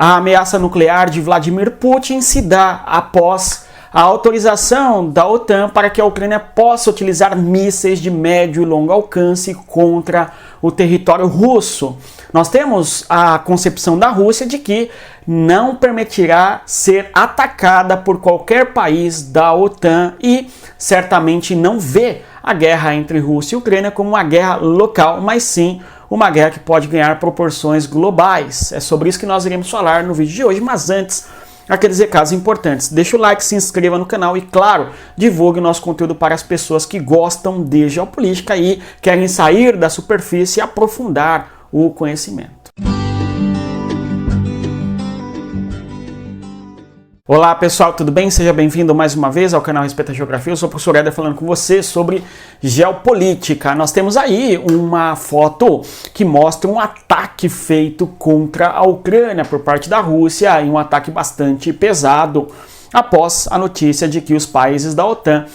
A ameaça nuclear de Vladimir Putin se dá após a autorização da OTAN para que a Ucrânia possa utilizar mísseis de médio e longo alcance contra o território russo. Nós temos a concepção da Rússia de que não permitirá ser atacada por qualquer país da OTAN e certamente não vê a guerra entre Rússia e Ucrânia como uma guerra local, mas sim uma guerra que pode ganhar proporções globais. É sobre isso que nós iremos falar no vídeo de hoje, mas antes, aqueles recados importantes. Deixa o like, se inscreva no canal e, claro, divulgue o nosso conteúdo para as pessoas que gostam de geopolítica e querem sair da superfície e aprofundar o conhecimento. Olá pessoal, tudo bem? Seja bem-vindo mais uma vez ao canal Respeita a Geografia. Eu sou o professor Éder falando com você sobre geopolítica. Nós temos aí uma foto que mostra um ataque feito contra a Ucrânia por parte da Rússia, e um ataque bastante pesado após a notícia de que os países da OTAN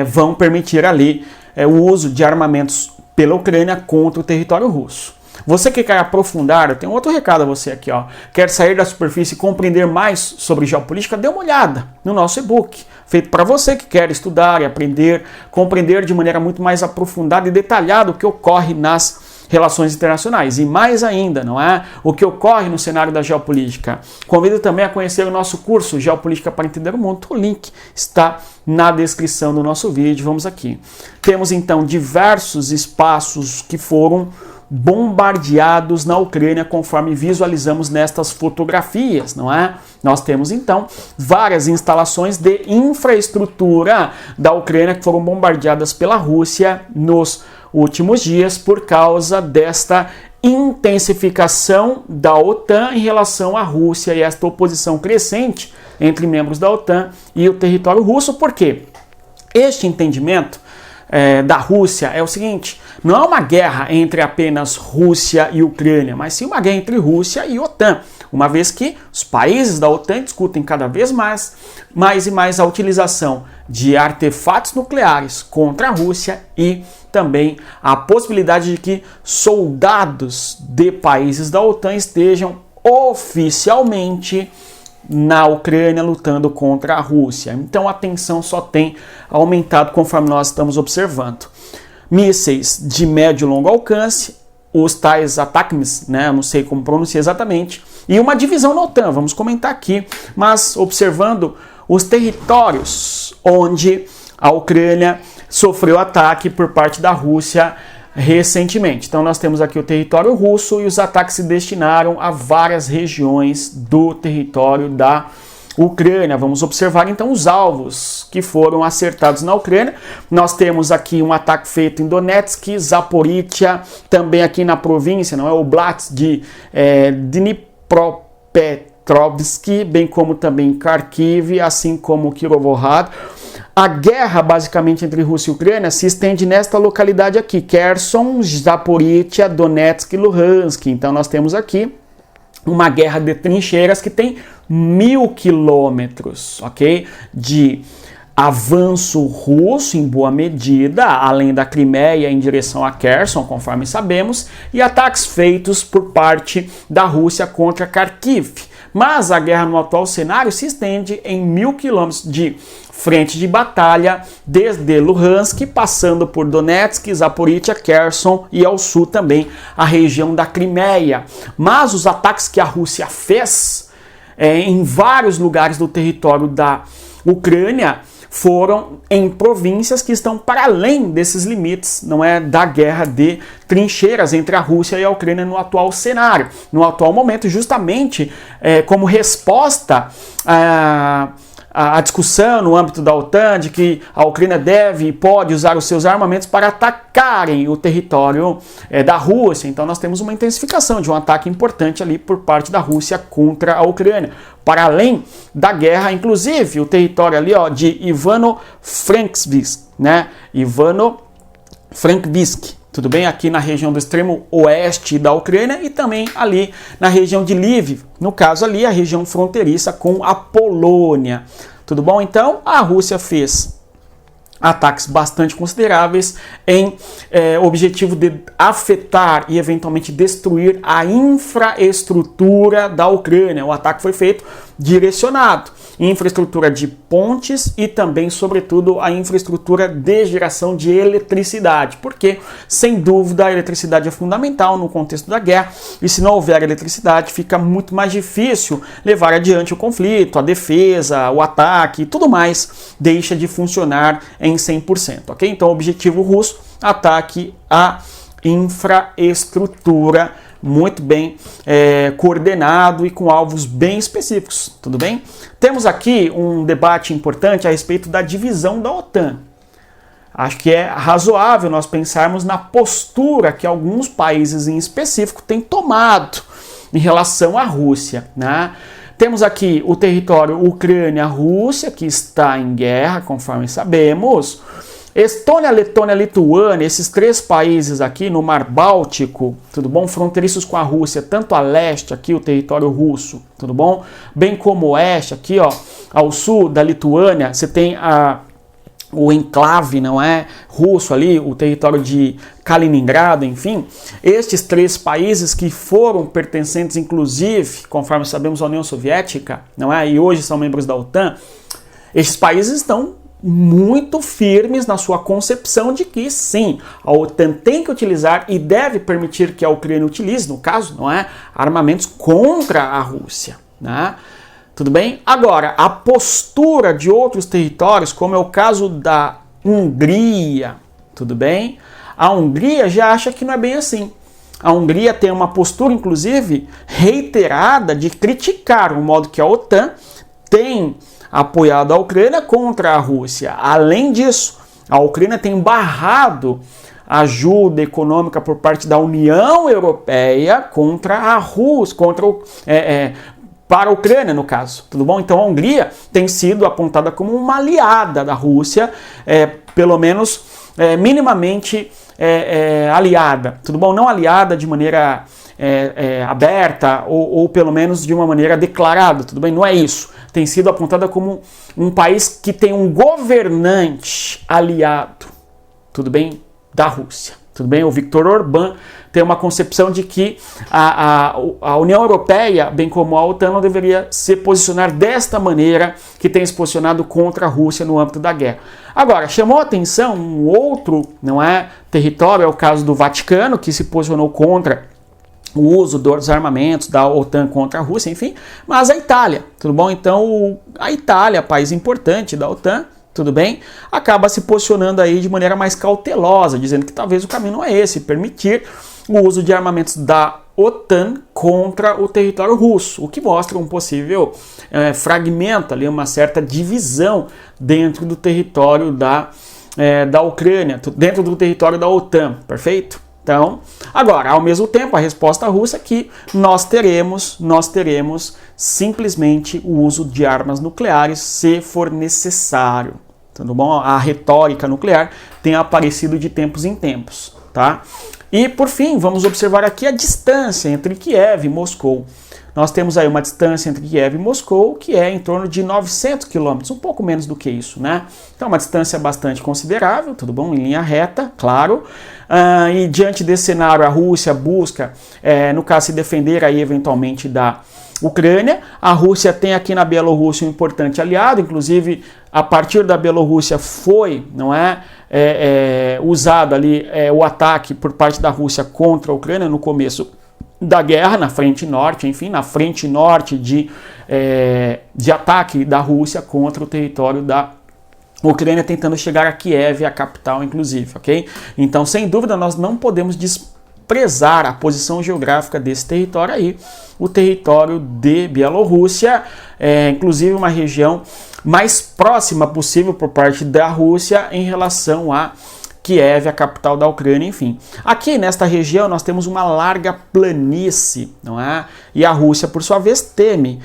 vão permitir ali o uso de armamentos pela Ucrânia contra o território russo. Você que quer aprofundar, eu tenho outro recado a você aqui, ó. Quer sair da superfície e compreender mais sobre geopolítica? Dê uma olhada no nosso e-book, feito para você que quer estudar e aprender, compreender de maneira muito mais aprofundada e detalhada o que ocorre nas relações internacionais e mais ainda, não é? O que ocorre no cenário da geopolítica. Convido também a conhecer o nosso curso Geopolítica para Entender o Mundo. O link está na descrição do nosso vídeo. Vamos aqui. Temos então diversos espaços que foram bombardeados na Ucrânia, conforme visualizamos nestas fotografias, não é? Nós temos então várias instalações de infraestrutura da Ucrânia que foram bombardeadas pela Rússia nos últimos dias por causa desta intensificação da OTAN em relação à Rússia e esta oposição crescente entre membros da OTAN e o território russo. Por quê? Este entendimento da Rússia é o seguinte: não é uma guerra entre apenas Rússia e Ucrânia, mas sim uma guerra entre Rússia e OTAN, uma vez que os países da OTAN discutem cada vez mais e mais a utilização de artefatos nucleares contra a Rússia e também a possibilidade de que soldados de países da OTAN estejam oficialmente na Ucrânia lutando contra a Rússia. Então a tensão só tem aumentado conforme nós estamos observando. Mísseis de médio e longo alcance, os tais ATACMS, né? Eu não sei como pronunciar exatamente, e uma divisão na OTAN, vamos comentar aqui, mas observando os territórios onde a Ucrânia sofreu ataque por parte da Rússia recentemente. Então nós temos aqui o território russo e os ataques se destinaram a várias regiões do território da Ucrânia. Vamos observar então os alvos que foram acertados na Ucrânia. Nós temos aqui um ataque feito em Donetsk, Zaporizhia, também aqui na província, não é, Oblast de Dnipropetrovsk, bem como também Kharkiv, assim como Kirovohrad. A guerra, basicamente, entre Rússia e Ucrânia se estende nesta localidade aqui, Kherson, Zaporizhia, Donetsk e Luhansk. Então nós temos aqui uma guerra de trincheiras que tem 1000 quilômetros, ok? De avanço russo, em boa medida, além da Crimeia em direção a Kherson, conforme sabemos, e ataques feitos por parte da Rússia contra Kharkiv. Mas a guerra no atual cenário se estende em 1000 quilômetros de frente de batalha, desde Luhansk, passando por Donetsk, Zaporizhia, Kherson e ao sul também a região da Crimeia. Mas os ataques que a Rússia fez em vários lugares do território da Ucrânia foram em províncias que estão para além desses limites, não é, da guerra de trincheiras entre a Rússia e a Ucrânia no atual cenário, no atual momento, justamente como resposta a discussão no âmbito da OTAN de que a Ucrânia deve e pode usar os seus armamentos para atacarem o território da Rússia. Então nós temos uma intensificação de um ataque importante ali por parte da Rússia contra a Ucrânia. Para além da guerra, inclusive o território ali, ó, de Ivano-Frankivsk, né? Ivano-Frankivsk, tudo bem? Aqui na região do extremo oeste da Ucrânia e também ali na região de Lviv, no caso ali a região fronteiriça com a Polônia. Tudo bom? Então a Rússia fez ataques bastante consideráveis em objetivo de afetar e eventualmente destruir a infraestrutura da Ucrânia. O ataque foi feito direcionado, infraestrutura de pontes e também, sobretudo, a infraestrutura de geração de eletricidade, porque, sem dúvida, a eletricidade é fundamental no contexto da guerra, e se não houver eletricidade, fica muito mais difícil levar adiante o conflito, a defesa, o ataque e tudo mais deixa de funcionar em 100%, ok? Então, o objetivo russo, ataque à infraestrutura, muito bem coordenado e com alvos bem específicos, tudo bem? Temos aqui um debate importante a respeito da divisão da OTAN. Acho que é razoável nós pensarmos na postura que alguns países em específico têm tomado em relação à Rússia, né? Temos aqui o território Ucrânia-Rússia, que está em guerra, conforme sabemos. Estônia, Letônia, Lituânia, esses 3 países aqui no Mar Báltico, tudo bom? Fronteiriços com a Rússia, tanto a leste aqui, o território russo, tudo bom? Bem como o oeste aqui, ó, ao sul da Lituânia, você tem o enclave, não é, russo ali, o território de Kaliningrado, enfim. Estes 3 países que foram pertencentes, inclusive, conforme sabemos, à União Soviética, não é, e hoje são membros da OTAN, estes países estão muito firmes na sua concepção de que sim, a OTAN tem que utilizar e deve permitir que a Ucrânia utilize, no caso, não é, armamentos contra a Rússia, né? Tudo bem? Agora, a postura de outros territórios, como é o caso da Hungria, tudo bem? A Hungria já acha que não é bem assim. A Hungria tem uma postura, inclusive, reiterada de criticar o modo que a OTAN tem apoiado a Ucrânia contra a Rússia. Além disso, a Ucrânia tem barrado ajuda econômica por parte da União Europeia contra a Rússia, para a Ucrânia, no caso, tudo bom? Então a Hungria tem sido apontada como uma aliada da Rússia, pelo menos minimamente aliada, tudo bom? Não aliada de maneira aberta ou pelo menos de uma maneira declarada, tudo bem? Não é isso. Tem sido apontada como um país que tem um governante aliado, tudo bem? Da Rússia, tudo bem? O Viktor Orbán tem uma concepção de que a União Europeia, bem como a OTAN, não deveria se posicionar desta maneira que tem se posicionado contra a Rússia no âmbito da guerra. Agora, chamou a atenção um outro, não é, território, é o caso do Vaticano, que se posicionou contra o uso dos armamentos da OTAN contra a Rússia, enfim, mas a Itália, tudo bom? Então, a Itália, país importante da OTAN, tudo bem, acaba se posicionando aí de maneira mais cautelosa, dizendo que talvez o caminho não é esse, permitir o uso de armamentos da OTAN contra o território russo, o que mostra um possível fragmento ali, uma certa divisão dentro do território da Ucrânia, dentro do território da OTAN, perfeito? Então, agora, ao mesmo tempo, a resposta russa é que nós teremos simplesmente o uso de armas nucleares se for necessário, tudo bom? A retórica nuclear tem aparecido de tempos em tempos, tá? E, por fim, vamos observar aqui a distância entre Kiev e Moscou. Nós temos aí uma distância entre Kiev e Moscou que é em torno de 900 quilômetros, um pouco menos do que isso, né? Então, uma distância bastante considerável, tudo bom? Em linha reta, claro. E diante desse cenário, a Rússia busca, no caso, se defender aí eventualmente da Ucrânia. A Rússia tem aqui na Bielorrússia um importante aliado, inclusive a partir da Bielorrússia foi, não é, usado ali o ataque por parte da Rússia contra a Ucrânia no começo da guerra, na frente norte, enfim, na frente norte de ataque da Rússia contra o território da Ucrânia, tentando chegar a Kiev, a capital, inclusive, ok? Então, sem dúvida, nós não podemos desprezar a posição geográfica desse território aí, o território de Bielorrússia, inclusive uma região mais próxima possível por parte da Rússia em relação a Kiev, a capital da Ucrânia, enfim. Aqui nesta região nós temos uma larga planície, não é? E a Rússia, por sua vez, teme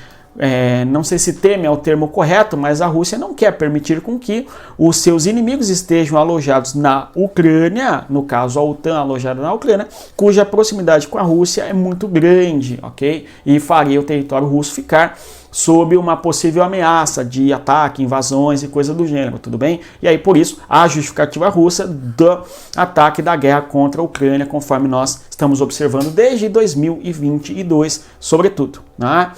não sei se teme é o termo correto, mas a Rússia não quer permitir com que os seus inimigos estejam alojados na Ucrânia, no caso a OTAN alojada na Ucrânia, cuja proximidade com a Rússia é muito grande, ok? E faria o território russo ficar sob uma possível ameaça de ataque, invasões e coisa do gênero, tudo bem? E aí, por isso, a justificativa russa do ataque da guerra contra a Ucrânia, conforme nós estamos observando desde 2022, sobretudo, né?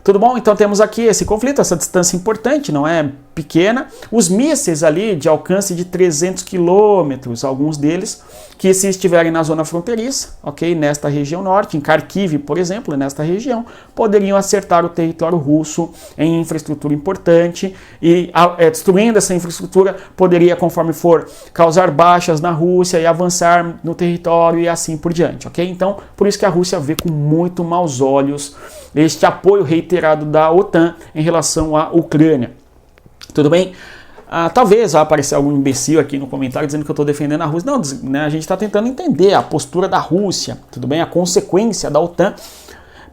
Tudo bom? Então temos aqui esse conflito, essa distância importante, não é pequena. Os mísseis ali de alcance de 300 quilômetros, alguns deles, que se estiverem na zona fronteiriça, ok? Nesta região norte, em Kharkiv, por exemplo, nesta região, poderiam acertar o território russo em infraestrutura importante e, destruindo essa infraestrutura, poderia, conforme for, causar baixas na Rússia e avançar no território e assim por diante, ok? Então, por isso que a Rússia vê com muito maus olhos este apoio reiterado da OTAN em relação à Ucrânia. Tudo bem? Talvez vai aparecer algum imbecil aqui no comentário dizendo que eu estou defendendo a Rússia. Não, né, a gente está tentando entender a postura da Rússia, tudo bem? A consequência da OTAN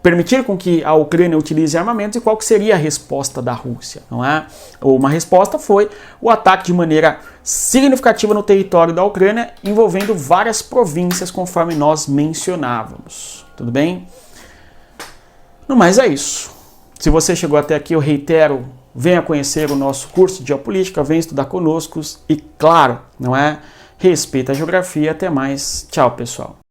permitir com que a Ucrânia utilize armamentos e qual que seria a resposta da Rússia, não é? Uma resposta foi o ataque de maneira significativa no território da Ucrânia, envolvendo várias províncias, conforme nós mencionávamos, tudo bem? No mais é isso. Se você chegou até aqui, eu reitero, venha conhecer o nosso curso de Geopolítica, venha estudar conosco e, claro, não é? Respeita a geografia. Até mais. Tchau, pessoal.